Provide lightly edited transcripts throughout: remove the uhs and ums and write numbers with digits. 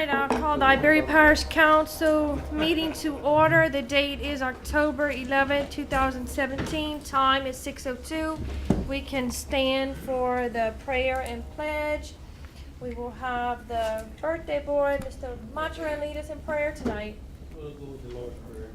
right, I'll call the Iberia Parish Council meeting to order. The date is October 11th, 2017. Time is 6:02. We can stand for the prayer and pledge. We will have the birthday boy, Mr. Mathurin, lead us in prayer tonight. We'll go with the Lord's Prayer.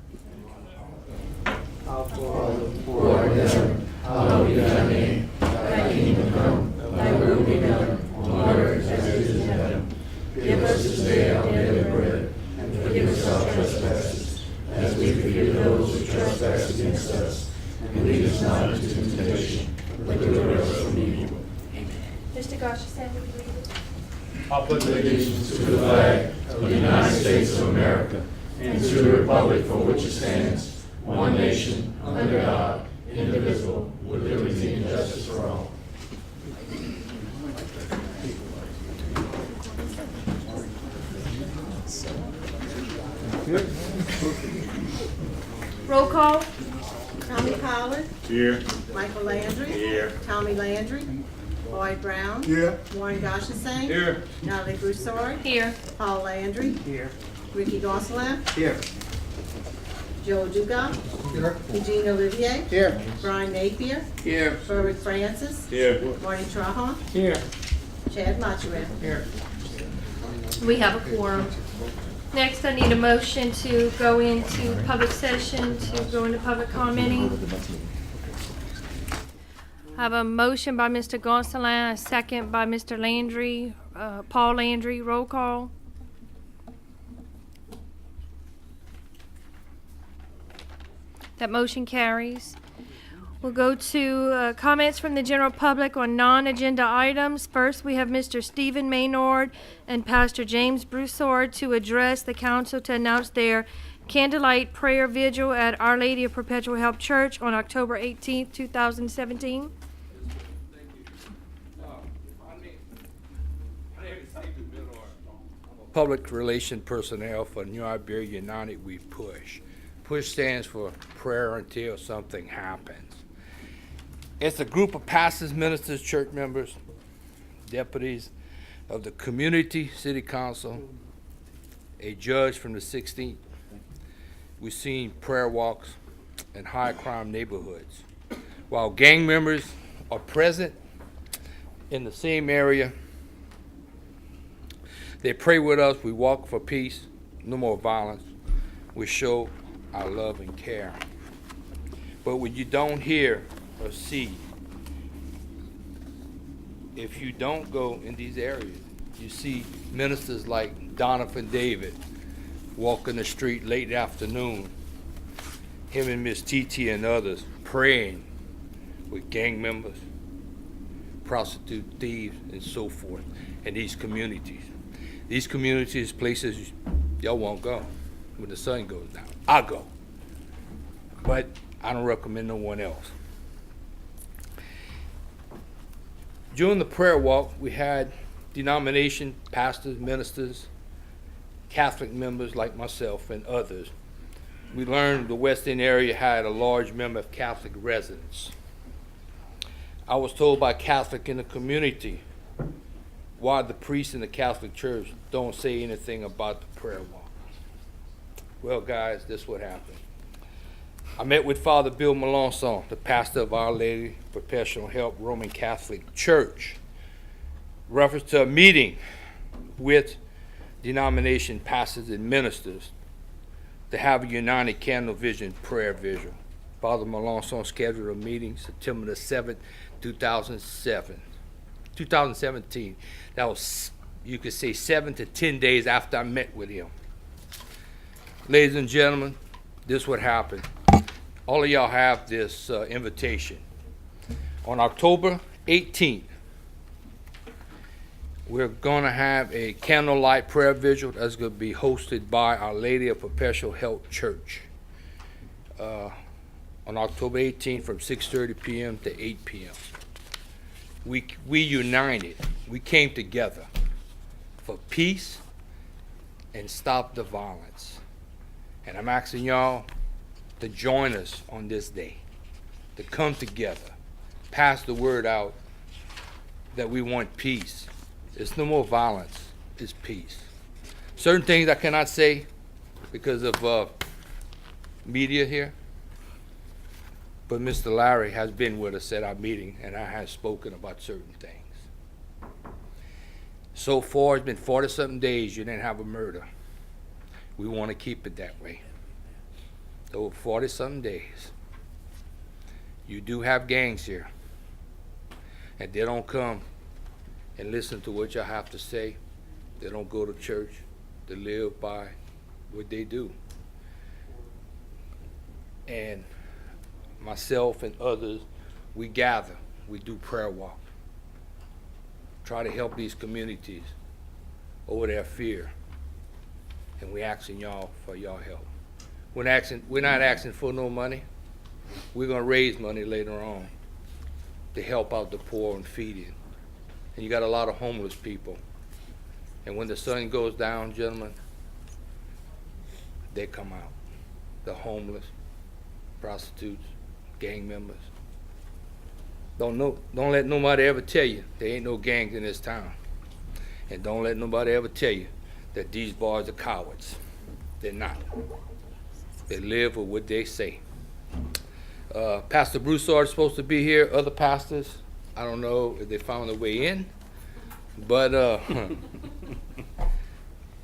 Our Father, who art in heaven, hallowed be thy name. Thy kingdom come, thy will be done, on earth as it is in heaven. Give us this day our daily bread, and forgive us our trespasses, as we forgive those who trespass against us. And lead us not into temptation, but deliver us from evil. Mr. Goshenson, will you read it? I pledge allegiance to the flag of the United States of America and to the republic for which it stands, one nation, under God, indivisible, with liberty and justice for all. Roll call. Tommy Collins. Here. Michael Landry. Here. Tommy Landry. Boyd Brown. Here. Warren Goshenson. Here. Natalie Broussard. Here. Paul Landry. Here. Ricky Gonsalas. Here. Joe Dugas. Here. Eugene Olivier. Here. Brian Napier. Here. Burwick Francis. Here. Marty Trahan. Here. Chad Mathurin. Here. We have a quorum. Next, I need a motion to go into public session, to go into public commenting. I have a motion by Mr. Gonsalves, a second by Mr. Landry, Paul Landry. Roll call. That motion carries. We'll go to comments from the general public on non-agenda items. First, we have Mr. Stephen Maynard and Pastor James Broussard to address the council to announce their candlelight prayer vigil at Our Lady of Perpetual Help Church on October 18th, 2017. Public relation personnel for New Iberia United, we push. PUSH stands for prayer until something happens. It's a group of pastors, ministers, church members, deputies of the community, city council, a judge from the 16th. We've seen prayer walks in high crime neighborhoods. While gang members are present in the same area, they pray with us. We walk for peace, no more violence. We show our love and care. But what you don't hear or see, if you don't go in these areas, you see ministers like Donovan David walking the street late afternoon, him and Miss TT and others praying with gang members, prostitute thieves, and so forth in these communities. These communities, places y'all won't go when the sun goes down. I'll go, but I don't recommend no one else. During the prayer walk, we had denomination pastors, ministers, Catholic members like myself and others. We learned the West End area had a large number of Catholic residents. I was told by Catholic in the community why the priests in the Catholic Church don't say anything about the prayer walk. Well, guys, this is what happened. I met with Father Bill Melanson, the pastor of Our Lady Perpetual Help Roman Catholic Church, reference to a meeting with denomination pastors and ministers to have a United Candle Vision prayer vigil. Father Melanson scheduled a meeting September the 7th, 2017. That was, you could say, 7 to 10 days after I met with him. Ladies and gentlemen, this is what happened. All of y'all have this invitation. On October 18th, we're going to have a candlelight prayer vigil that's going to be hosted by Our Lady of Perpetual Help Church on October 18th from 6:30 p.m. to 8 p.m. We united. We came together for peace and stop the violence. And I'm asking y'all to join us on this day, to come together, pass the word out that we want peace. It's no more violence, it's peace. Certain things I cannot say because of media here. But Mr. Larry has been with us at our meeting, and I have spoken about certain things. So far, it's been 40-something days you didn't have a murder. We want to keep it that way. Over 40-something days. You do have gangs here, and they don't come and listen to what y'all have to say. They don't go to church. They live by what they do. And myself and others, we gather, we do prayer walk, try to help these communities over their fear, and we asking y'all for y'all help. We're not asking for no money. We're gonna raise money later on to help out the poor and feeding. And you got a lot of homeless people. And when the sun goes down, gentlemen, they come out. The homeless, prostitutes, gang members. Don't let nobody ever tell you there ain't no gangs in this town. And don't let nobody ever tell you that these boys are cowards. They're not. They live with what they say. Pastor Broussard is supposed to be here. Other pastors, I don't know if they found their way in, but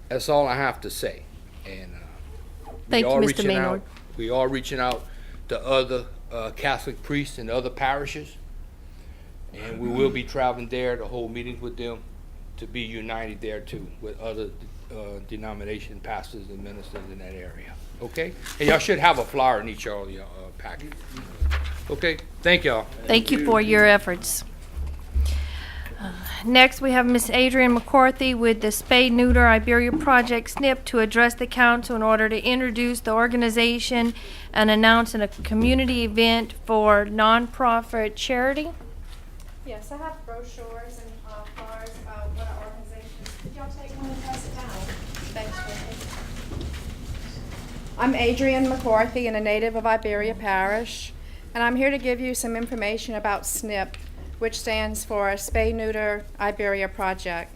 that's all I have to say. And Thank you, Mr. Maynard. We are reaching out to other Catholic priests in other parishes, and we will be traveling there to hold meetings with them to be united there too with other denomination pastors and ministers in that area. Okay? And y'all should have a flyer in each of your packet. Okay? Thank y'all. Thank you for your efforts. Next, we have Ms. Adrienne McCarthy with the Spay Neuter Iberia Project SNP to address the council in order to introduce the organization and announce a community event for nonprofit charity. Yes, I have brochures and flyers about what our organization is. Could y'all take one and pass it down? Thanks, Whitney. I'm Adrienne McCarthy and a native of Iberia Parish, and I'm here to give you some information about SNP, which stands for Spay Neuter Iberia Project.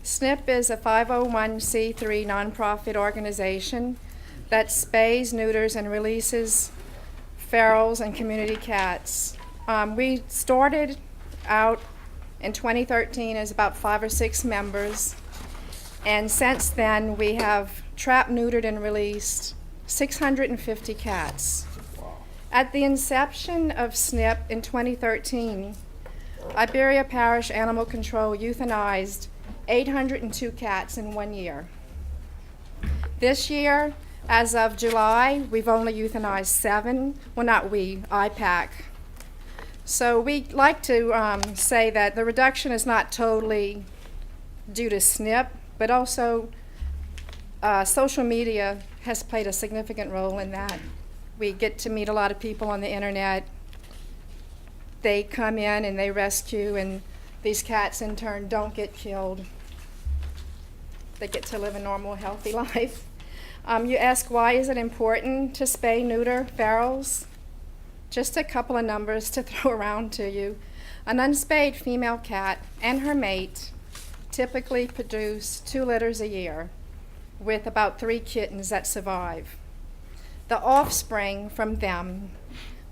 SNP is a 501c3 nonprofit organization that spays, neuters, and releases ferals and community cats. We started out in 2013 as about 5 or 6 members, and since then we have trapped, neutered, and released 650 cats. At the inception of SNP in 2013, Iberia Parish Animal Control euthanized 802 cats in 1 year. This year, as of July, we've only euthanized 7. Well, not we, IPAC. So we like to say that the reduction is not totally due to SNP, but also social media has played a significant role in that. We get to meet a lot of people on the internet. They come in and they rescue, and these cats in turn don't get killed. They get to live a normal, healthy life. You ask, why is it important to spay, neuter ferals? Just a couple of numbers to throw around to you. An unspayed female cat and her mate typically produce 2 litters a year, with about 3 kittens that survive. The offspring from them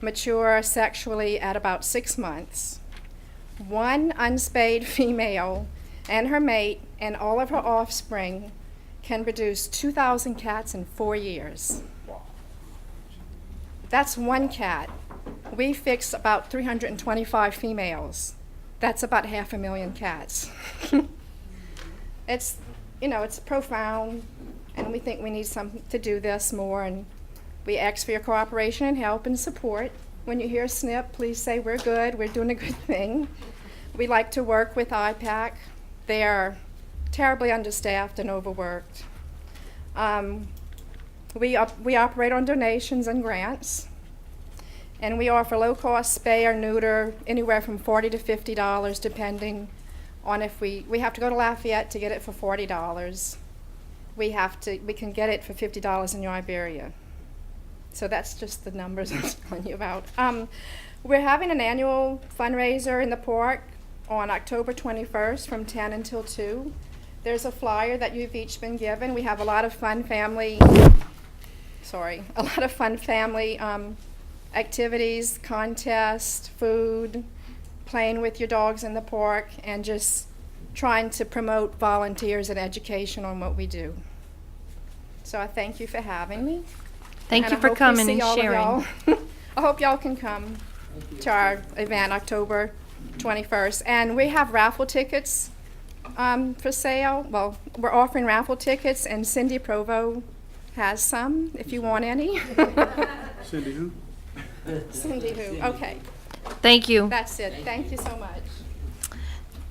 mature sexually at about 6 months. One unspayed female and her mate and all of her offspring can produce 2,000 cats in 4 years. That's one cat. We fix about 325 females. That's about 500,000 cats. It's, it's profound, and we think we need to do this more, and we ask for your cooperation and help and support. When you hear SNP, please say we're good, we're doing a good thing. We like to work with IPAC. They are terribly understaffed and overworked. We operate on donations and grants, and we offer low-cost spay or neuter anywhere from $40 to $50, depending on if we have to go to Lafayette to get it for $40. We can get it for $50 in New Iberia. So that's just the numbers I'm telling you about. We're having an annual fundraiser in the park on October 21st from 10 until 2. There's a flyer that you've each been given. We have a lot of fun family, activities, contests, food, playing with your dogs in the park, and just trying to promote volunteers and education on what we do. So I thank you for having me. Thank And you I for hope we coming see and all of sharing. y'all. I hope y'all can come to our event October 21st. And we have raffle tickets for sale. Well, we're offering raffle tickets, and Cindy Provo has some, if you want any. Cindy who? Cindy who? Okay, Thank you. that's it. Thank you so much.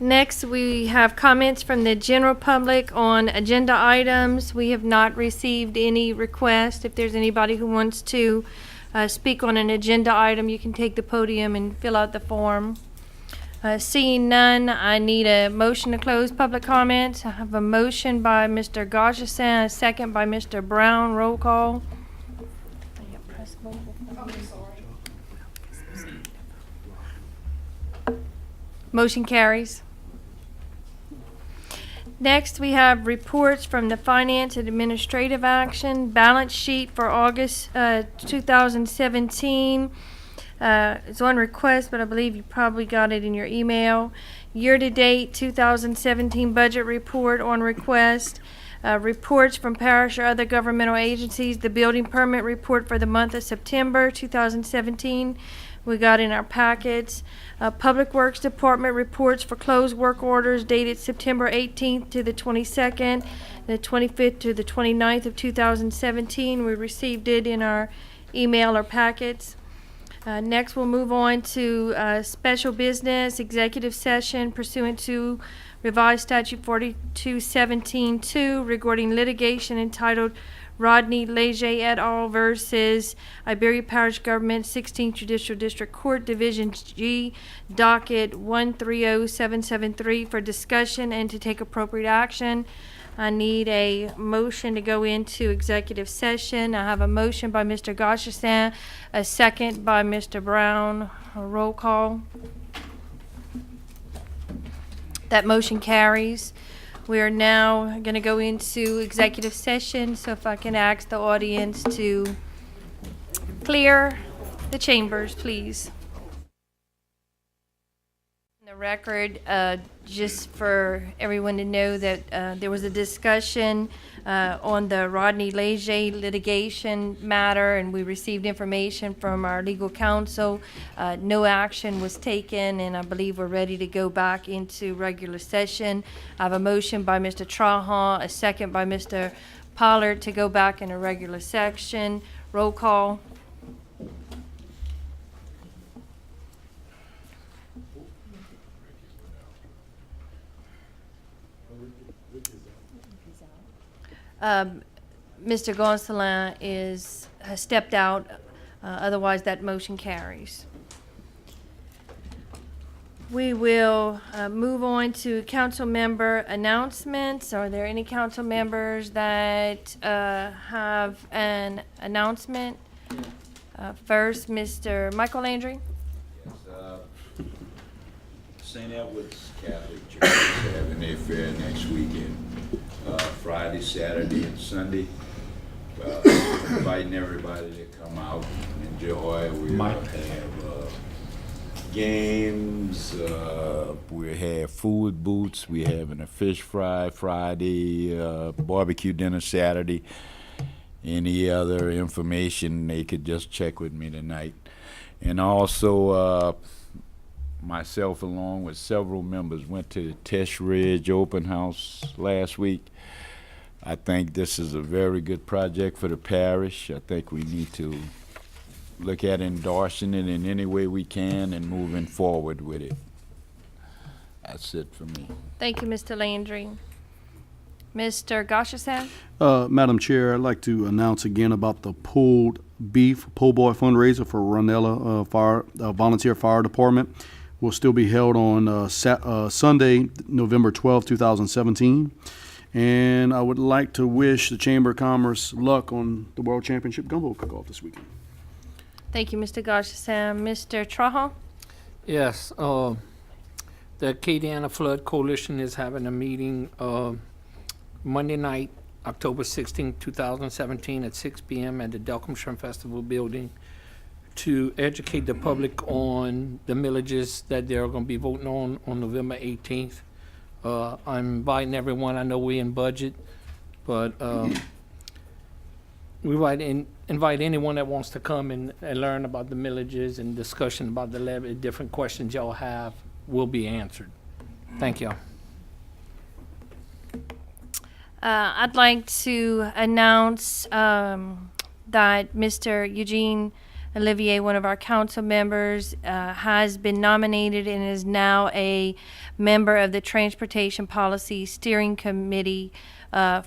Next, we have comments from the general public on agenda items. We have not received any requests. If there's anybody who wants to speak on an agenda item, you can take the podium and fill out the form. Seeing none, I need a motion to close public comments. I have a motion by Mr. Gajasan, a second by Mr. Brown. Roll call. Motion carries. Next, we have reports from the Finance and Administrative Action, balance sheet for August 2017. It's on request, but I believe you probably got it in your email. Year-to-date 2017 budget report on request. Reports from parish or other governmental agencies. The building permit report for the month of September 2017 we got in our packets. Public Works Department reports for closed work orders dated September 18th to the 22nd, the 25th to the 29th of 2017. We received it in our email or packets. Next, we'll move on to special business executive session pursuant to revised statute 4217-2 regarding litigation entitled Rodney Leger et al. Versus Iberia Parish Government, 16th Judicial District Court, Division G, docket 130773 for discussion and to take appropriate action. I need a motion to go into executive session. I have a motion by Mr. Gajasan, a second by Mr. Brown. A roll call. That motion carries. We are now going to go into executive session, so if I can ask the audience to clear the chambers, please. The record, just for everyone to know that there was a discussion on the Rodney Leger litigation matter, and we received information from our legal counsel. No action was taken, and I believe we're ready to go back into regular session. I have a motion by Mr. Trahan, a second by Mr. Pollard to go back in a regular section. Roll call. Mr. Gonsalin has stepped out, otherwise that motion carries. We will move on to council member announcements. Are there any council members that have an announcement? First, Mr. Michael Landry. St. Edward's Catholic Church is having their fair next weekend, Friday, Saturday, and Sunday. Inviting everybody to come out and enjoy. We'll have games, we'll have food booths, we're having a fish fry Friday, barbecue dinner Saturday. Any other information, they could just check with me tonight. And also, myself along with several members went to the Tesh Ridge Open House last week. I think this is a very good project for the parish. I think we need to look at endorsing it in any way we can and moving forward with it. That's it for me. Thank you, Mr. Landry. Mr. Gajasan? Madam Chair, I'd like to announce again about the pulled beef po' boy fundraiser for Ronella Volunteer Fire Department. Will still be held on Sunday, November 12, 2017. And I would like to wish the Chamber of Commerce luck on the World Championship Gumbo Cook-Off this weekend. Thank you, Mr. Gajasan. Mr. Trahan? Yes, the Acadiana Flood Coalition is having a meeting Monday night, October 16, 2017, at 6 p.m. at the Delcom Shrimp Festival building to educate the public on the millages that they're going to be voting on November 18th. I'm inviting everyone. I know we're in budget, but we invite anyone that wants to come and learn about the millages and discussion about the levy. Different questions y'all have will be answered. Thank y'all. I'd like to announce that Mr. Eugene Olivier, one of our council members, has been nominated and is now a member of the Transportation Policy Steering Committee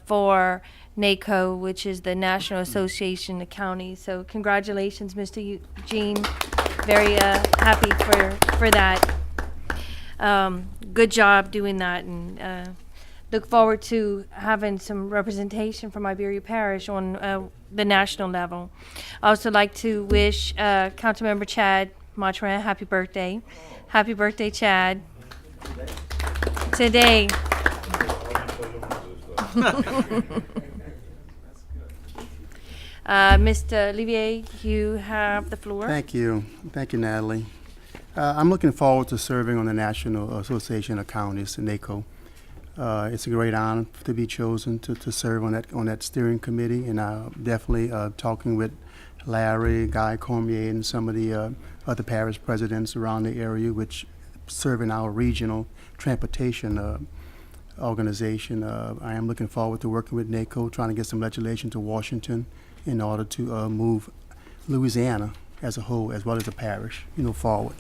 for NACO, which is the National Association of Counties. So congratulations, Mr. Eugene. Very happy for that. Good job doing that, and look forward to having some representation from Iberia Parish on the national level. I also like to wish Councilmember Chad Mathurin happy birthday. Happy birthday, Chad. Today. Mr. Olivier, you have the floor. Thank you. Thank you, Natalie. I'm looking forward to serving on the National Association of Counties, NACO. It's a great honor to be chosen to serve on that steering committee, and definitely talking with Larry, Guy Cormier, and some of the other parish presidents around the area, which serve in our regional transportation organization. I am looking forward to working with NACO, trying to get some legislation to Washington in order to move Louisiana as a whole, as well as the parish, forward.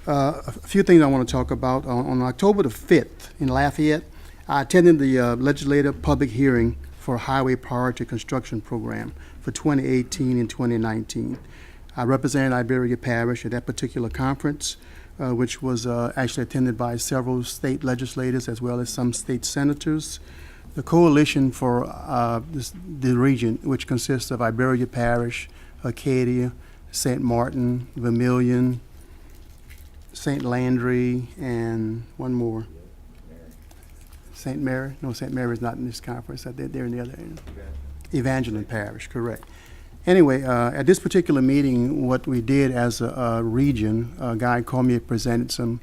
A few things I want to talk about. On October the 5th in Lafayette, I attended the legislative public hearing for Highway Priority Construction Program for 2018 and 2019. I represented Iberia Parish at that particular conference, which was actually attended by several state legislators as well as some state senators. The coalition for the region, which consists of Iberia Parish, Acadia, St. Martin, Vermilion, St. Landry, and one more. St. Mary? No, St. Mary is not in this conference. They're in the other end. Evangeline Parish, correct. Anyway, at this particular meeting, what we did as a region, Guy Cormier presented some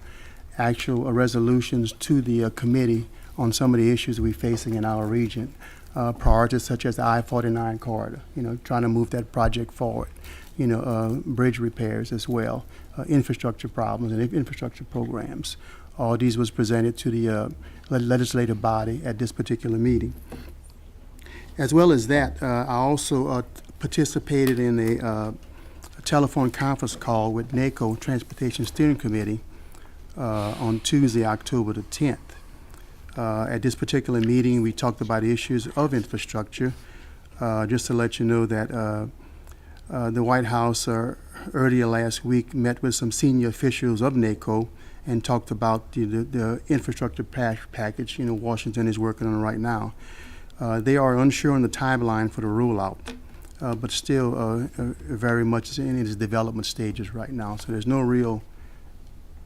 actual resolutions to the committee on some of the issues we're facing in our region. Priorities such as the I-49 corridor, trying to move that project forward. Bridge repairs as well, infrastructure problems and infrastructure programs. All these was presented to the legislative body at this particular meeting. As well as that, I also participated in a telephone conference call with NACO Transportation Steering Committee on Tuesday, October the 10th. At this particular meeting, we talked about issues of infrastructure. Just to let you know that the White House earlier last week met with some senior officials of NACO and talked about the infrastructure package Washington is working on right now. They are unsure on the timeline for the rollout, but still very much in its development stages right now. So there's no real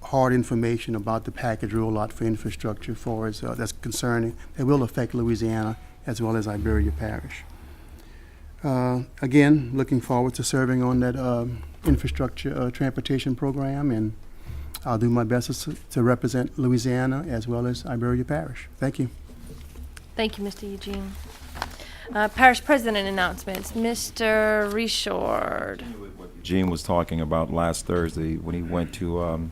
hard information about the package rollout for infrastructure for us that's concerning. It will affect Louisiana as well as Iberia Parish. Again, looking forward to serving on that infrastructure transportation program, and I'll do my best to represent Louisiana as well as Iberia Parish. Thank you. Thank you, Mr. Eugene. Parish President announcements. Mr. Richard. Eugene was talking about last Thursday when he went to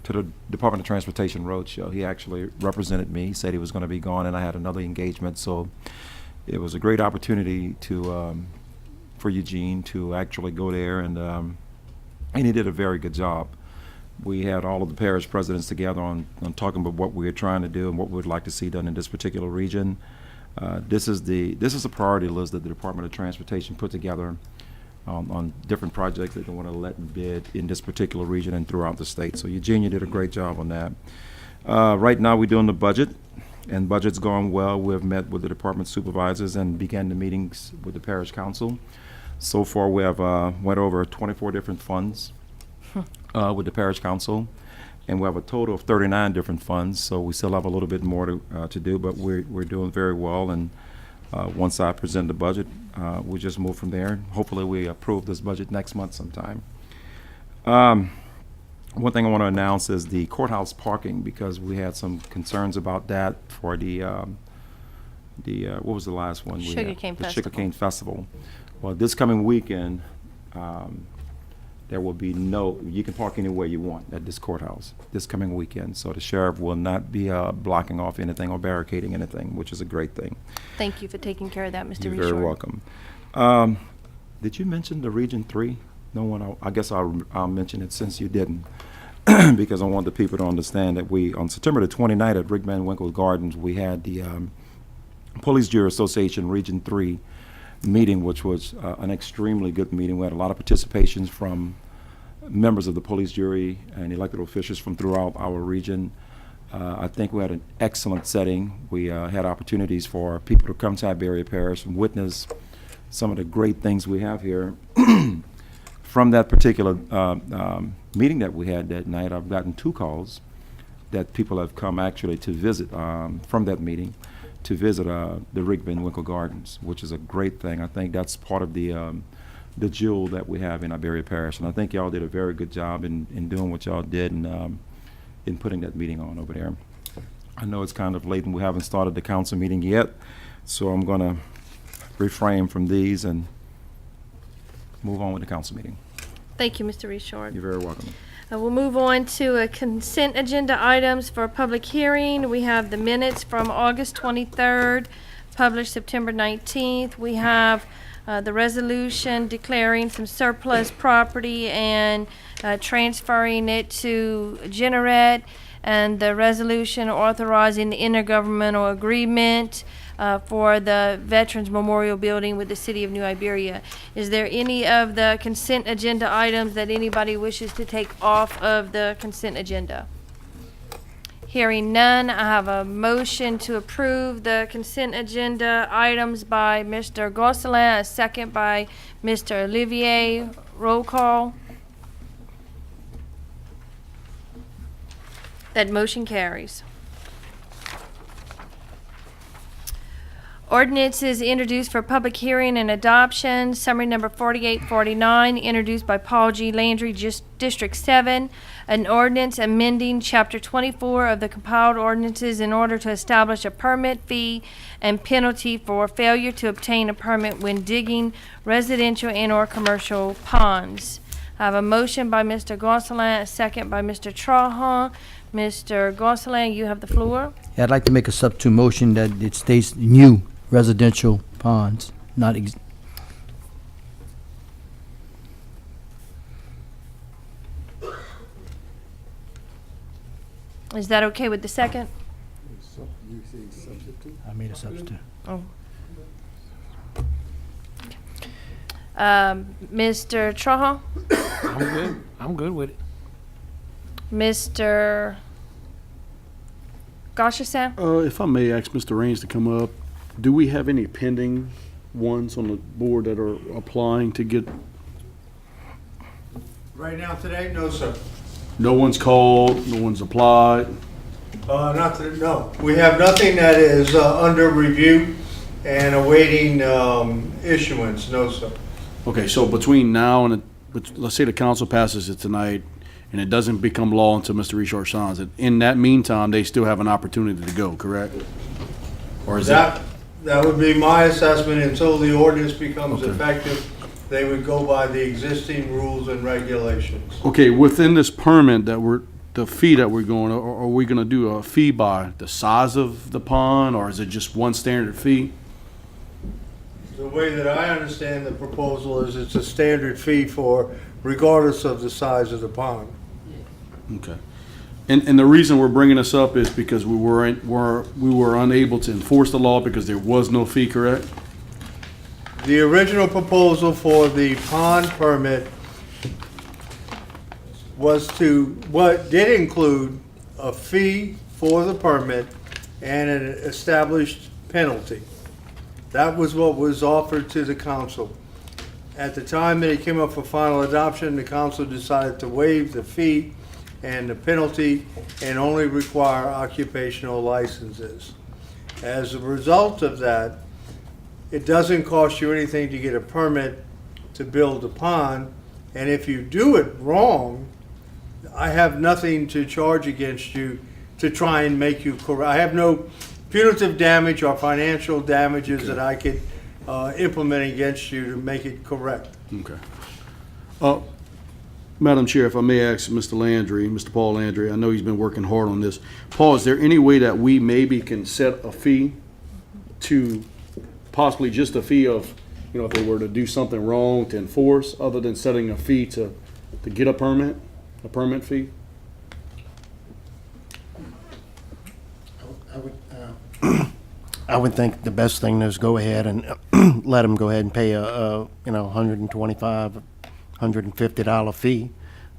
the Department of Transportation Roadshow. He actually represented me. He said he was going to be gone, and I had another engagement. So it was a great opportunity for Eugene to actually go there, and he did a very good job. We had all of the parish presidents together on talking about what we were trying to do and what we would like to see done in this particular region. This is a priority list that the Department of Transportation put together on different projects that they want to let and bid in this particular region and throughout the state. So Eugene, you did a great job on that. Right now we're doing the budget, and budget's going well. We've met with the department supervisors and began the meetings with the parish council. So far we have went over 24 different funds with the parish council. and we have a total of 39 different funds, so we still have a little bit more to do, but we're doing very well. And once I present the budget, we'll just move from there. Hopefully, we approve this budget next month sometime. One thing I want to announce is the courthouse parking, because we had some concerns about that for the what was the last one? Sugar Cane The Festival. Sugar Cane Festival. Well, this coming weekend, there will be you can park anywhere you want at this courthouse this coming weekend. So the sheriff will not be blocking off anything or barricading anything, which is a great thing. Thank you for taking care of that, Mr. You're Reshort. very welcome. Did you mention the Region 3? No one, I guess I'll mention it since you didn't, because I want the people to understand that on September the 29th at Rick Van Winkle Gardens, we had the Police Jury Association Region 3 meeting, which was an extremely good meeting. We had a lot of participations from members of the police jury and elected officials from throughout our region. I think we had an excellent setting. We had opportunities for people to come to Iberia Parish and witness some of the great things we have here. From that particular meeting that we had that night, I've gotten 2 calls that people have come actually to visit from that meeting, to visit the Rick Van Winkle Gardens, which is a great thing. I think that's part of the jewel that we have in Iberia Parish. And I think y'all did a very good job in doing what y'all did and in putting that meeting on over there. I know it's kind of late and we haven't started the council meeting yet, so I'm going to refrain from these and move on with the council meeting. Thank you, Mr. Reshort. You're very welcome. We'll move on to consent agenda items for a public hearing. We have the minutes from August 23rd, published September 19th. We have the resolution declaring some surplus property and transferring it to Generet, and the resolution authorizing the intergovernmental agreement for the Veterans Memorial Building with the City of New Iberia. Is there any of the consent agenda items that anybody wishes to take off of the consent agenda? Hearing none, I have a motion to approve the consent agenda items by Mr. Gosselin, a second by Mr. Olivier. Roll call. That motion carries. Ordinances introduced for public hearing and adoption. Summary number 4849, introduced by Paul G. Landry, District 7. An ordinance amending Chapter 24 of the compiled ordinances in order to establish a permit fee and penalty for failure to obtain a permit when digging residential and/or commercial ponds. I have a motion by Mr. Gosselin, a second by Mr. Trahan. Mr. Gosselin, you have the floor. Yeah, I'd like to make a substitute motion that it states new residential ponds, not Is that okay with the second? I made a substitute. Oh. Mr. Trahan? I'm good. I'm good with it. Mr. Gosselin? If I may ask Mr. Raines to come up, do we have any pending ones on the board that are applying to get, Right now, today, no, sir. no one's called, no one's applied? No. We have nothing that is under review and awaiting issuance, no, sir. Okay, so between now and, let's say the council passes it tonight, and it doesn't become law until Mr. Richard signs it, in that meantime, they still have an opportunity to go, correct? Or is that? That would be my assessment until the ordinance becomes Okay. effective. They would go by the existing rules and regulations. Okay, within this permit the fee that we're going, are we gonna do a fee by the size of the pond, or is it just one standard fee? The way that I understand the proposal is it's a standard fee for regardless of the size of the pond. Okay. And the reason we're bringing this up is because we were unable to enforce the law because there was no fee, correct? The original proposal for the pond permit did include a fee for the permit and an established penalty. That was what was offered to the council. At the time that it came up for final adoption, the council decided to waive the fee and the penalty, and only require occupational licenses. As a result of that, it doesn't cost you anything to get a permit to build a pond, and if you do it wrong, I have nothing to charge against you to try and make you correct. I have no punitive damage or financial damages that I could implement against you to make it correct. Okay. Madam Chair, if I may ask Mr. Landry, Mr. Paul Landry, I know he's been working hard on this. Paul, is there any way that we maybe can set a fee to possibly just a fee of, you know, if they were to do something wrong to enforce, other than setting a fee to get a permit fee? I would think the best thing is go ahead and let them go ahead and pay a $125, $150 fee,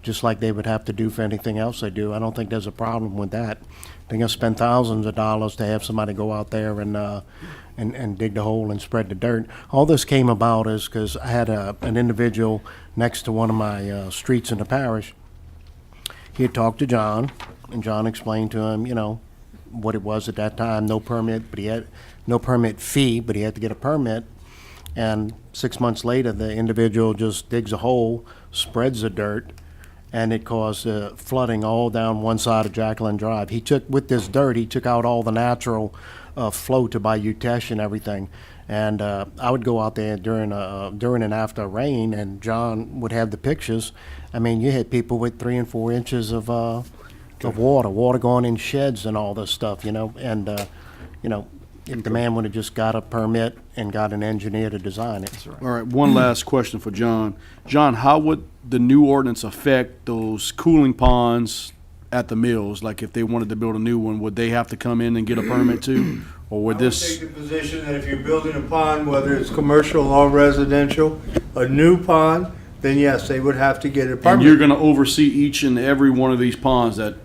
just like they would have to do for anything else they do. I don't think there's a problem with that. They're gonna spend thousands of dollars to have somebody go out there and dig the hole and spread the dirt. All this came about is because I had an individual next to one of my streets in the parish. He had talked to John, and John explained to him, what it was at that time, no permit, but he had no permit fee, but he had to get a permit. And 6 months later, the individual just digs a hole, spreads the dirt, and it caused flooding all down one side of Jacqueline Drive. With this dirt, he took out all the natural flow to Bayou Teche and everything. And I would go out there during and after rain, and John would have the pictures. I mean, you had people with 3 and 4 inches of water going in sheds and all this stuff, and if the man would have just got a permit and got an engineer to design it. All right, one last question for John. John, how would the new ordinance affect those cooling ponds at the mills? Like if they wanted to build a new one, would they have to come in and get a permit too? Or would I would this? take the position that if you're building a pond, whether it's commercial or residential, a new pond, then yes, they would have to get a permit. And you're gonna oversee each and every one of these ponds that,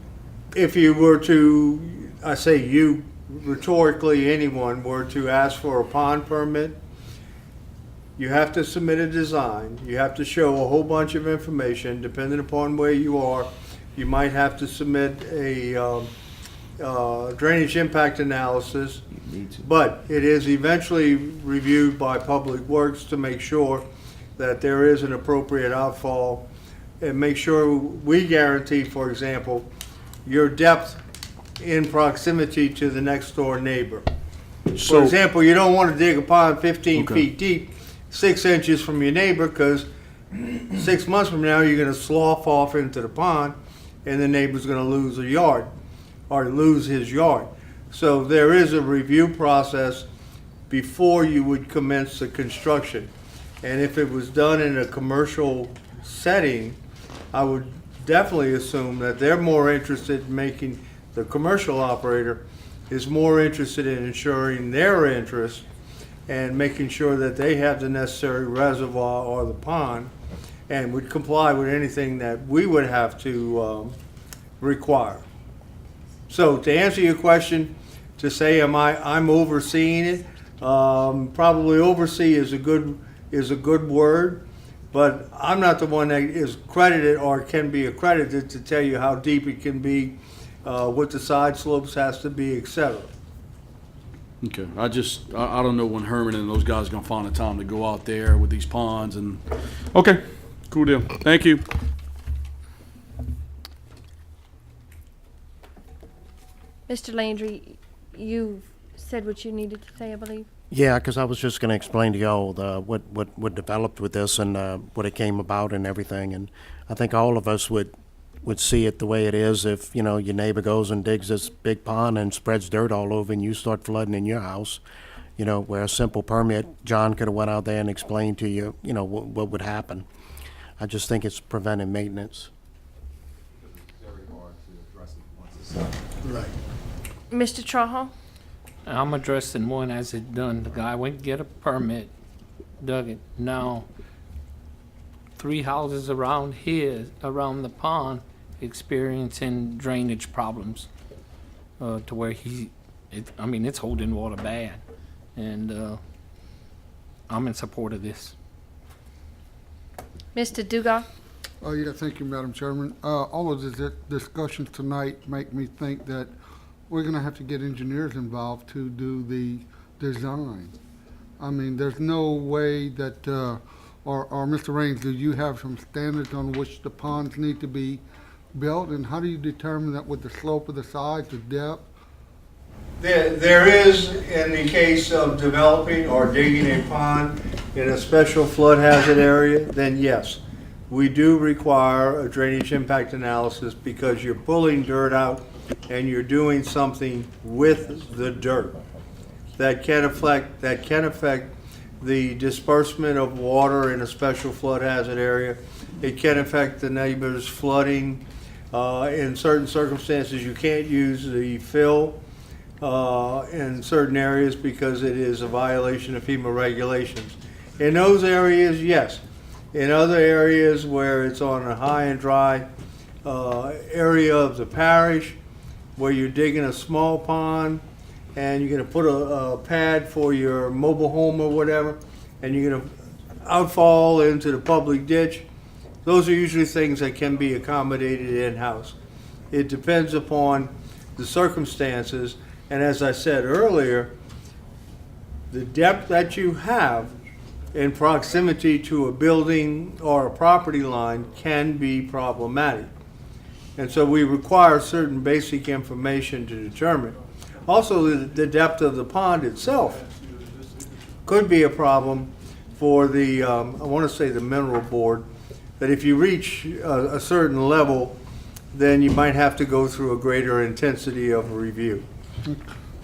If you were to, I say you, rhetorically, anyone were to ask for a pond permit, you have to submit a design, you have to show a whole bunch of information, depending upon where you are. You might have to submit a drainage impact analysis, but it is eventually reviewed by Public Works to make sure that there is an appropriate outfall, and make sure we guarantee, for example, your depth in proximity to the next door neighbor. For so, example, you don't want to dig a pond 15 Okay. feet deep, 6 inches from your neighbor, because 6 months from now, you're going to slough off into the pond, and the neighbor's going to lose a yard, or lose his yard. So there is a review process before you would commence the construction. And if it was done in a commercial setting, I would definitely assume that they're more interested in making, the commercial operator is more interested in ensuring their interest and making sure that they have the necessary reservoir or the pond, and would comply with anything that we would have to require. So to answer your question, to say I'm overseeing it, probably oversee is a good word. But I'm not the one that is credited or can be accredited to tell you how deep it can be, what the side slopes has to be, et cetera. okay, I don't know when Herman and those guys are gonna find the time to go out there with these ponds and, okay, cool deal. Thank you. Mr. Landry, you said what you needed to say, I believe. Yeah, because I was just going to explain to y'all what developed with this and what it came about and everything. And I think all of us would see it the way it is if, your neighbor goes and digs this big pond and spreads dirt all over and you start flooding in your house, where a simple permit, John could have went out there and explained to you, what would happen. I just think it's preventive maintenance. Right. Mr. Trahan? I'm addressing one as it done. The guy went to get a permit, dug it. Now, 3 houses around the pond, experiencing drainage problems, to where it's holding water bad. And I'm in support of this. Mr. Dugas? Oh, yeah, thank you, Madam Chairman. All of the discussions tonight make me think that we're gonna have to get engineers involved to do the design. I mean, there's no way that, or Mr. Raines, do you have some standards on which the ponds need to be built? And how do you determine that with the slope of the sides, the depth? There is, in the case of developing or digging a pond in a special flood hazard area, then yes, we do require a drainage impact analysis because you're pulling dirt out and you're doing something with the dirt that can affect the disbursement of water in a special flood hazard area. It can affect the neighbors' flooding. In certain circumstances, you can't use the fill in certain areas because it is a violation of FEMA regulations. In those areas, yes. In other areas where it's on a high and dry area of the parish, where you're digging a small pond and you're going to put a pad for your mobile home or whatever, and you're going to outfall into the public ditch, those are usually things that can be accommodated in-house. It depends upon the circumstances, and as I said earlier, the depth that you have in proximity to a building or a property line can be problematic. And so we require certain basic information to determine. Also, the depth of the pond itself could be a problem for the, I want to say the mineral board, that if you reach a certain level, then you might have to go through a greater intensity of review.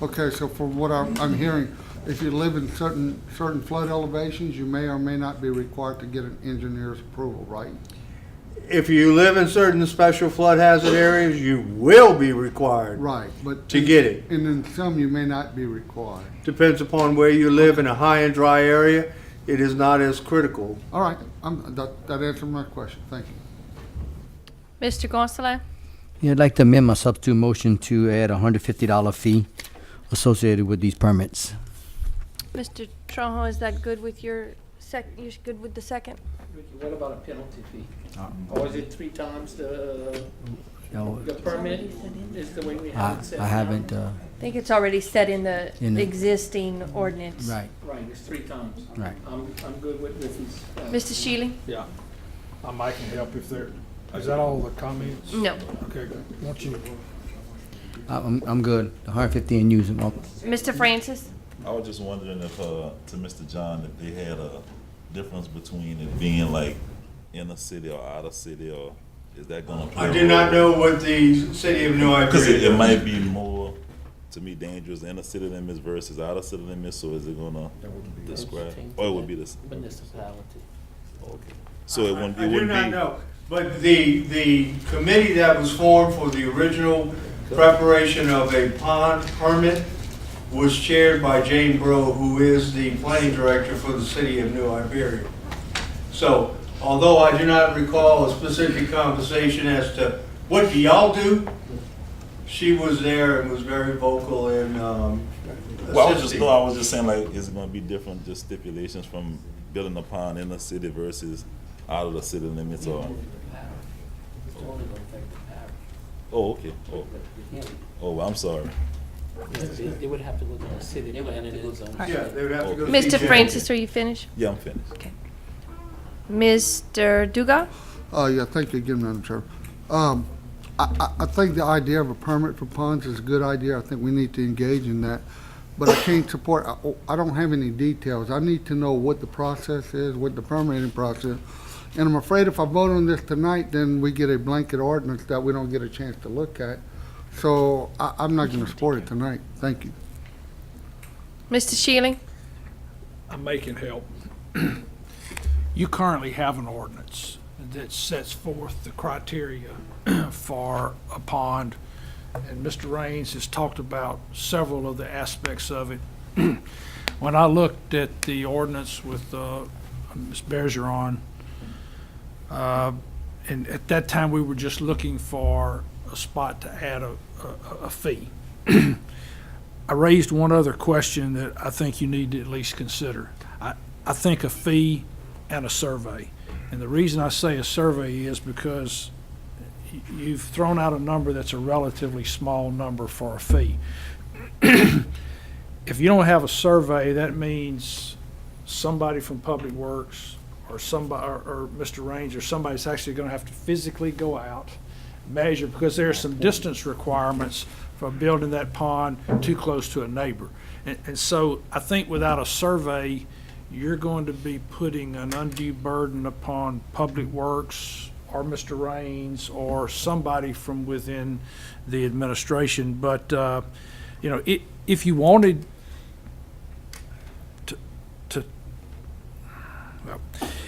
Okay, so for what I'm hearing, if you live in certain flood elevations, you may or may not be required to get an engineer's approval, right? If you live in certain special flood hazard areas, you will be required Right, but. to get it. And in some, you may not be required. Depends upon where you live. In a high and dry area, it is not as critical. All right, that answered my question, thank you. Mr. Gonsalas? Yeah, I'd like to amend my substitute motion to add a $150 fee associated with these permits. Mr. Trahan, is that good with you're good with the second? What about a penalty fee? Or is it 3 times the permit is the way we have it set? I haven't, I think it's already set in the In the- existing ordinance. right, Right, it's 3 times. right. I'm good with these. Mr. Shealy? Yeah, I might can help if there, is that all the comments? No. Okay, good. Won't you, I'm good. The 150 and using. Mr. Francis? I was just wondering if, to Mr. John, if they had a difference between it being like in a city or out of city, or is that gonna play? I do not know what the city of New Iberia. Because it might be more, to me, dangerous in the city limits versus out of city limits, so is it gonna describe, or it would be the same? Municipality. Okay. So it wouldn't, I it do wouldn't not be. know, but the committee that was formed for the original preparation of a pond permit was chaired by Jane Bro, who is the planning director for the city of New Iberia. So, although I do not recall a specific conversation as to what do y'all do, she was there and was very vocal in Well, I assisting. was just saying, like, is it gonna be different, just stipulations from building a pond in the city versus out of the city limits, or? Oh, okay. Oh, well, I'm sorry. They would have to go to the city. They would have to go to the Yeah, they would have to go. Mr. see Jane. Francis, are you finished? Yeah, I'm finished. Okay. Mr. Dugas? Yeah, thank you again, Madam Chair. I think the idea of a permit for ponds is a good idea. I think we need to engage in that. But I can't support, I don't have any details. I need to know what the process is, what the permitting process. And I'm afraid if I vote on this tonight, then we get a blanket ordinance that we don't get a chance to look at. So I'm not going to support it tonight. Thank you. Mr. Shealy? I may can help. You currently have an ordinance that sets forth the criteria for a pond, and Mr. Raines has talked about several of the aspects of it. When I looked at the ordinance with Ms. Bergeron, and at that time we were just looking for a spot to add a fee. I raised one other question that I think you need to at least consider. I think a fee and a survey. And the reason I say a survey is because you've thrown out a number that's a relatively small number for a fee. If you don't have a survey, that means somebody from Public Works or somebody, or Mr. Raines, or somebody's actually gonna have to physically go out, measure, because there are some distance requirements for building that pond too close to a neighbor. And so I think without a survey, you're going to be putting an undue burden upon Public Works or Mr. Raines or somebody from within the administration. But, you know, if you wanted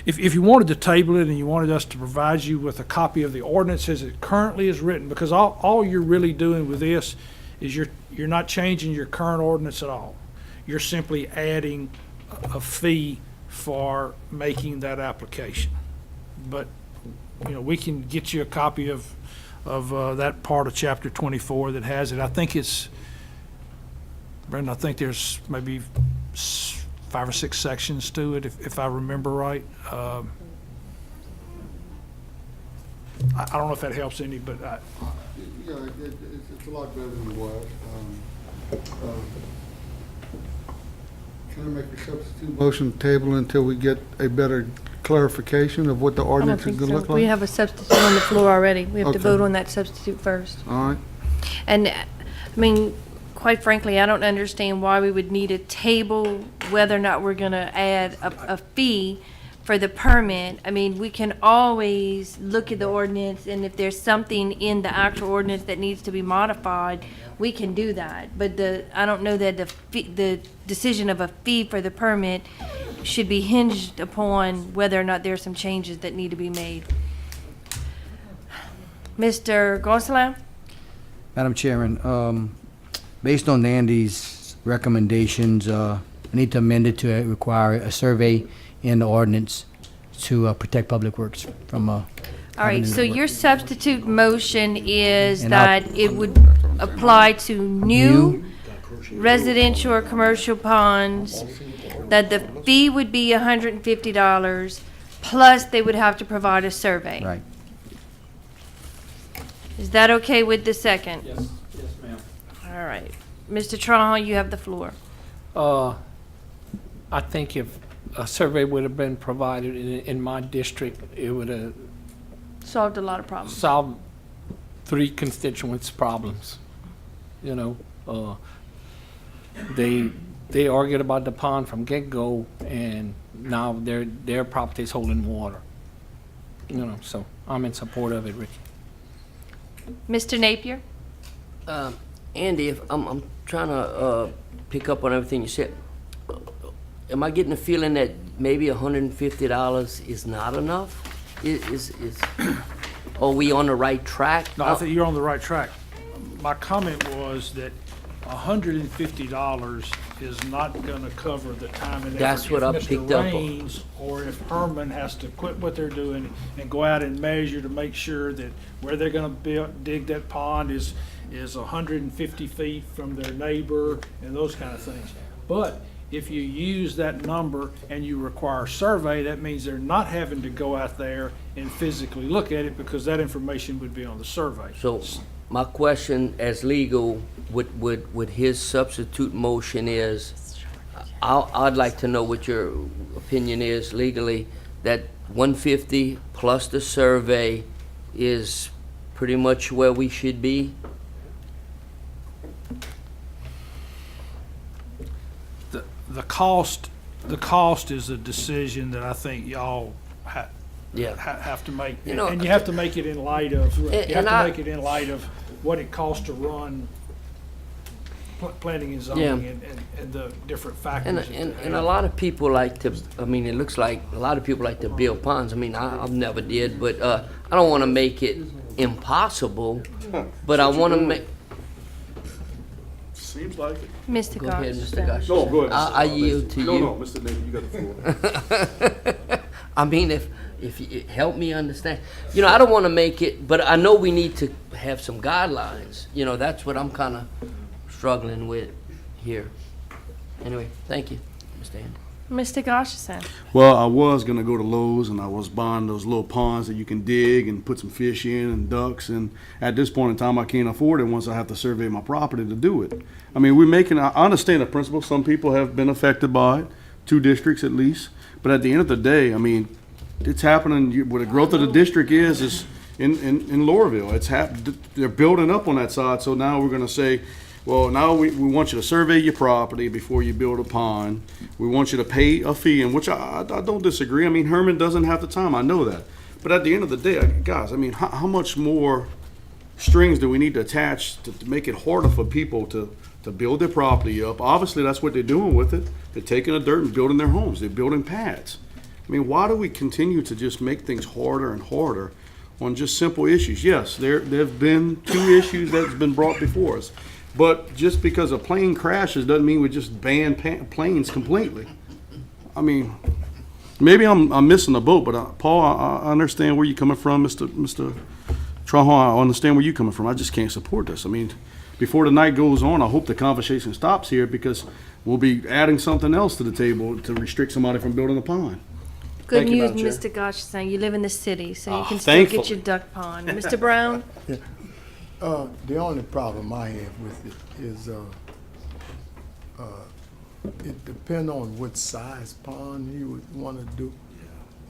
if you wanted to table it and you wanted us to provide you with a copy of the ordinance as it currently is written, because all you're really doing with this is you're not changing your current ordinance at all. You're simply adding a fee for making that application. But, you know, we can get you a copy of that part of chapter 24 that has it. I think it's, Brendan, I think there's maybe 5 or 6 sections to it, if I remember right. I don't know if that helps any, but Yeah, it's a lot better than it was. Can I make a substitute motion table until we get a better clarification of what the I don't ordinance is think gonna so. look like? We have a substitute on the floor already. We have to Okay. vote on that substitute first. All right. And, I mean, quite frankly, I don't understand why we would need a table whether or not we're gonna add a fee for the permit. I mean, we can always look at the ordinance, and if there's something in the actual ordinance that needs to be modified, we can do that. But I don't know that the decision of a fee for the permit should be hinged upon whether or not there are some changes that need to be made. Mr. Gonsalas? Madam Chairman, based on Andy's recommendations, I need to amend it to require a survey in the ordinance to protect Public Works from All right, so having to- your substitute motion is And I'll- that it would apply to new residential or commercial ponds, that the fee would be $150, plus they would have to provide a survey. Right. Is that okay with the second? Yes, ma'am. All right. Mr. Trahan, you have the floor. I think if a survey would have been provided in my district, it would have Solved a lot of problems. solved 3 constituents' problems. You know, they argued about the pond from get-go, and now their property's holding water. You know, so I'm in support of it, Ricky. Mr. Napier? Andy, if I'm trying to pick up on everything you said. Am I getting the feeling that maybe $150 is not enough? Are we on the right track? no, I think you're on the right track. My comment was that $150 is not gonna cover the time and effort. That's what I picked up on. If Mr. Raines or if Herman has to quit what they're doing and go out and measure to make sure that where they're gonna dig that pond is 150 feet from their neighbor and those kind of things. But if you use that number and you require a survey, that means they're not having to go out there and physically look at it, because that information would be on the survey. So my question as legal with his substitute motion is, I'd like to know what your opinion is legally, that 150 plus the survey is pretty much where we should be? The cost is a decision that I think y'all have to make. You know, And you have to make it in light of, make it in light of what it costs to run planning and zoning and the different factors. And a lot of people like to, I mean, it looks like a lot of people like to build ponds. I mean, I've never did, but I don't want to make it impossible, but I want to make. Seems like it. Mr. Go ahead, Goss. Mr. Gosh. No, go ahead. I yield to you. No, Mr. Navy, you got the floor. I mean, if you help me understand, you know, I don't want to make it, but I know we need to have some guidelines. You know, that's what I'm kind of struggling with here. Anyway, thank you, Mr. Andy. Mr. Goshenson. Well, I was gonna go to Lowe's and I was buying those little ponds that you can dig and put some fish in and ducks. And at this point in time, I can't afford it once I have to survey my property to do it. I mean, I understand the principle. Some people have been affected by it, 2 districts at least. But at the end of the day, I mean, it's happening, where the growth of the district is in Lorville. They're building up on that side. So now we're gonna say, well, now we want you to survey your property before you build a pond. We want you to pay a fee, and which I don't disagree. I mean, Herman doesn't have the time, I know that. But at the end of the day, guys, I mean, how much more strings do we need to attach to make it harder for people to build their property up? Obviously, that's what they're doing with it. They're taking the dirt and building their homes. They're building pads. I mean, why do we continue to just make things harder and harder on just simple issues? Yes, there have been 2 issues that's been brought before us. But just because a plane crashes doesn't mean we just ban planes completely. I mean, maybe I'm missing the boat, but Paul, I understand where you're coming from, Mr. Trahan. I understand where you're coming from. I just can't support this. I mean, before the night goes on, I hope the conversation stops here, because we'll be adding something else to the table to restrict somebody from building a pond. Good Thank you, news, Madam Chair. Mr. Goshenson. You live in the city, so you can still thankfully. get your duck pond. Mr. Brown? The only problem I have with it is, it depends on what size pond he would want to do.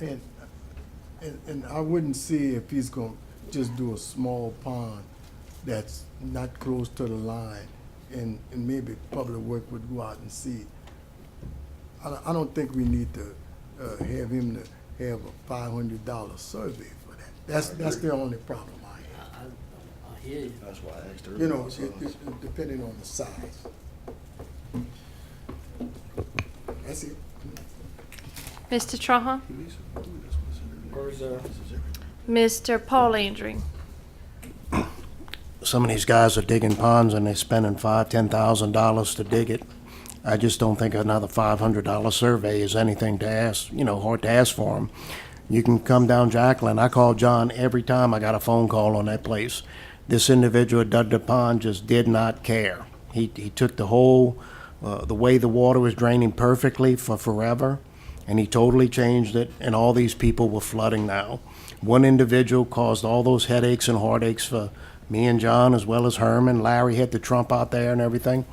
And I wouldn't see if he's gonna just do a small pond that's not close to the line, and maybe Public Works would go out and see. I don't think we need to have him to have a $500 survey for that. That's the only problem I have. That's why I asked her. You know, it depending on the size. That's it. Mr. Trahan? Mr. Paul Landry? Some of these guys are digging ponds and they're spending $5,000-$10,000 to dig it. I just don't think another $500 survey is anything to ask, hard to ask for them. You can come down Jacqueline. I call John every time I got a phone call on that place. This individual who dug the pond just did not care. He took the whole, the way the water was draining perfectly for forever, and he totally changed it, and all these people were flooding now. One individual caused all those headaches and heartaches for me and John, as well as Herman. Larry had the Trump out there and everything.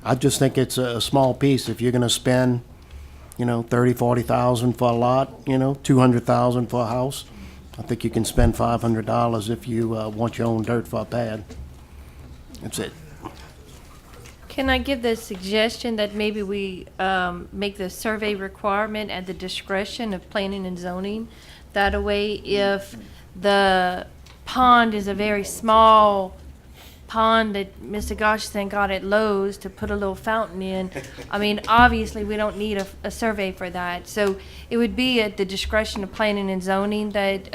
I just think it's a small piece. If you're gonna spend, $30,000, $40,000 for a lot, $200,000 for a house, I think you can spend $500 if you want your own dirt for a pad. That's it. Can I give the suggestion that maybe we make the survey requirement at the discretion of planning and zoning? That way, if the pond is a very small pond that Mr. Goshenson got at Lowe's to put a little fountain in, I mean, obviously, we don't need a survey for that. So it would be at the discretion of planning and zoning that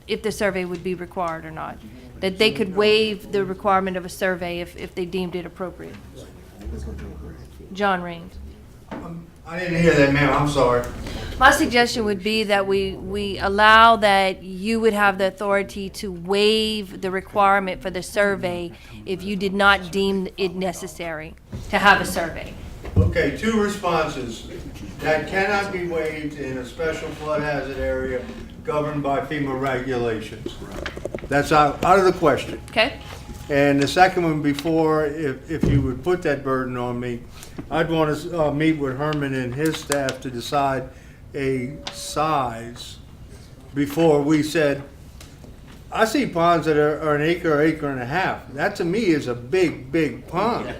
if the survey would be required or not. That they could waive the requirement of a survey if they deemed it appropriate. John Raines. I didn't hear that, ma'am, I'm sorry. My suggestion would be that we allow that you would have the authority to waive the requirement for the survey if you did not deem it necessary to have a survey. Okay, 2 responses. That cannot be waived in a special flood hazard area governed by FEMA regulations. That's out of the question. Okay? And the second one, before, if you would put that burden on me, I'd want to meet with Herman and his staff to decide a size before we said, I see ponds that are an acre, acre and a half. That to me is a big, big pond.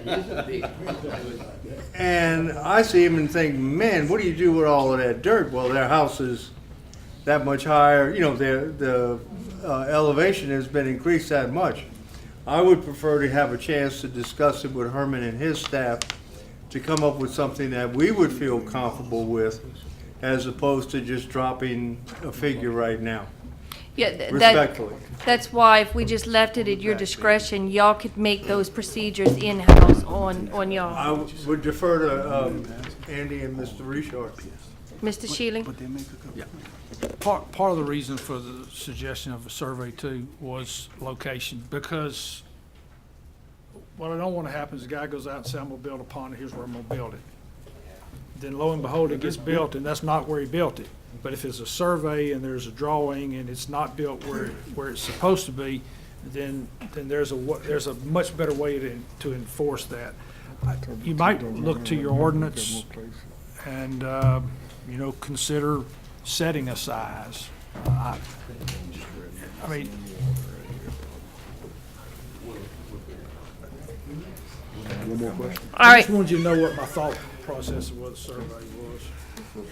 And I see him and think, man, what do you do with all of that dirt? Well, their house is that much higher, the elevation has been increased that much. I would prefer to have a chance to discuss it with Herman and his staff to come up with something that we would feel comfortable with, as opposed to just dropping a figure right now. Yeah, Respectfully. that's why if we just left it at your discretion, y'all could make those procedures in-house on y'all. I would defer to Andy and Mr. Richard. Mr. Shealy? Yeah. Part of the reason for the suggestion of a survey too was location, because what I don't want to happen is a guy goes out and says, I'm gonna build a pond, here's where I'm gonna build it. then lo and behold, it gets built, and that's not where he built it. But if it's a survey and there's a drawing and it's not built where it's supposed to be, then there's a much better way to enforce that. You might look to your ordinance and, consider setting a size. I mean, All right. I just wanted you to know what my thought process of what the survey was.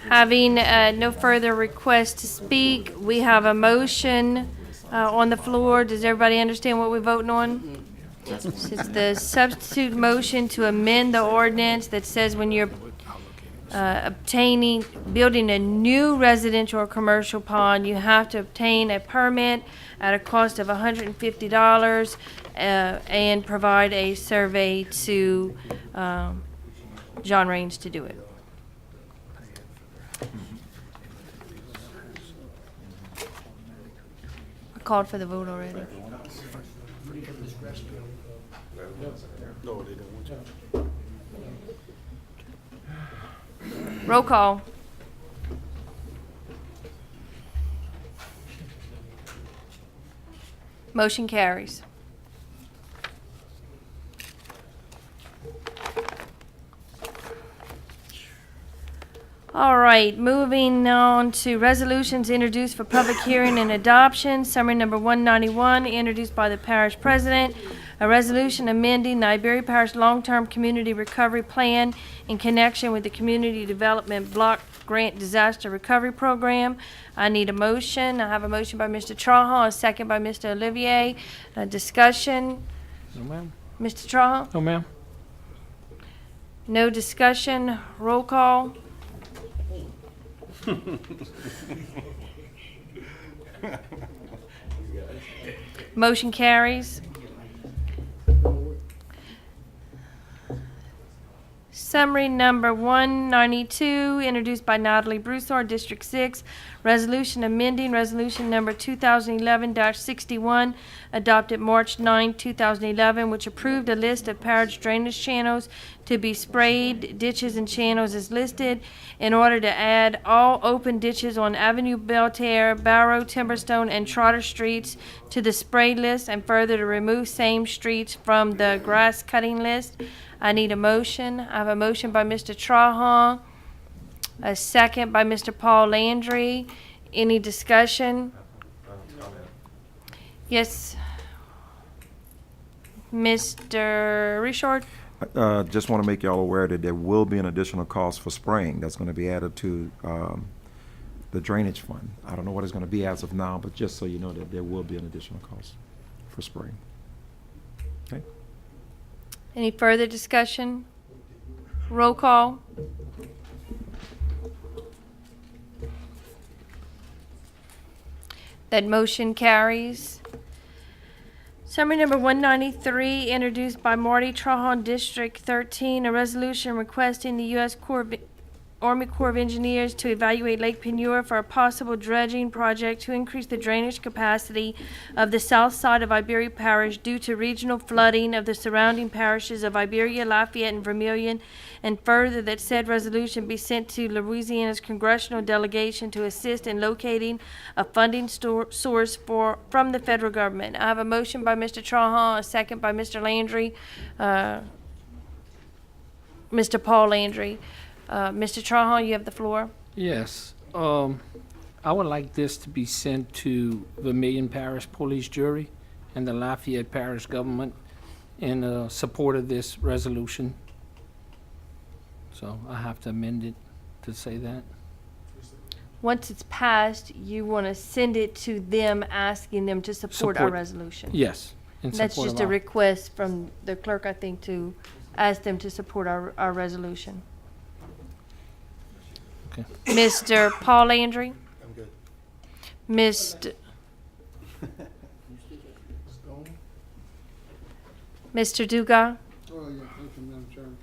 Having no further requests to speak, we have a motion on the floor. Does everybody understand what we're voting on? It's the substitute motion to amend the ordinance that says when you're building a new residential or commercial pond, you have to obtain a permit at a cost of $150 and provide a survey to John Raines to do it. I called for the vote already. Roll call. Motion carries. All right, moving on to resolutions introduced for public hearing and adoption. Summary number 191, introduced by the parish president. A resolution amending the Iberia Parish Long-Term Community Recovery Plan in connection with the Community Development Block Grant Disaster Recovery Program. I need a motion. I have a motion by Mr. Trahan, a second by Mr. Olivier. Discussion. No, ma'am. Mr. Trahan? No, ma'am. No discussion. Roll call. Motion carries. Summary number 192, introduced by Natalie Broussard, District 6. Resolution amending Resolution number 2011-61, adopted March 9, 2011, which approved a list of parish drainage channels to be sprayed. Ditches and channels is listed in order to add all open ditches on Avenue Belterre, Barrow, Timberstone, and Trotter Streets to the spray list, and further to remove same streets from the grass cutting list. I need a motion. I have a motion by Mr. Trahan, a second by Mr. Paul Landry. Any discussion? Yes. Mr. Richard? Just want to make y'all aware that there will be an additional cost for spraying that's going to be added to the drainage fund. I don't know what it's going to be as of now, but just so you know that there will be an additional cost for spraying. Okay. Any further discussion? Roll call. That motion carries. Summary number 193, introduced by Marty Trahan, District 13, a resolution requesting the U.S. Army Corps of Engineers to evaluate Lake Peniel for a possible dredging project to increase the drainage capacity of the south side of Iberia Parish due to regional flooding of the surrounding parishes of Iberia, Lafayette, and Vermilion, and further that said resolution be sent to Louisiana's congressional delegation to assist in locating a funding source from the federal government. I have a motion by Mr. Trahan, a second by Mr. Landry, Mr. Paul Landry. Mr. Trahan, you have the floor. Yes. I would like this to be sent to Vermilion Parish Police Jury and the Lafayette Parish Government in support of this resolution. So I have to amend it to say that. Once it's passed, you want to send it to them, asking them to support our resolution. Yes. In That's support just of a our- request from the clerk, I think, to ask them to support our resolution. Okay. Mr. Paul Landry? I'm good. Mr. Dugas? Oh, yeah, thank you, Madam Chairman.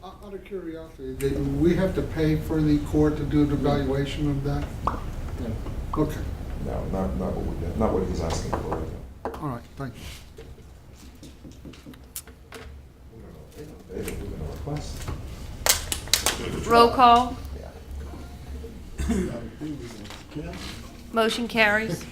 Out of curiosity, do we have to pay for the court to do the evaluation of that? No. Okay, No, not what we did, not what he's asking for. all right, thank you. Roll call. Motion carries.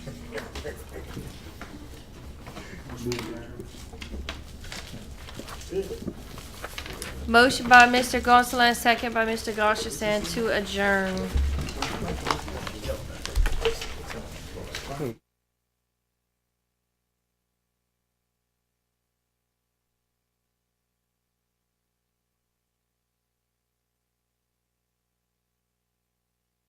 Motion by Mr. Gonsalas, second by Mr. Goshasan to adjourn.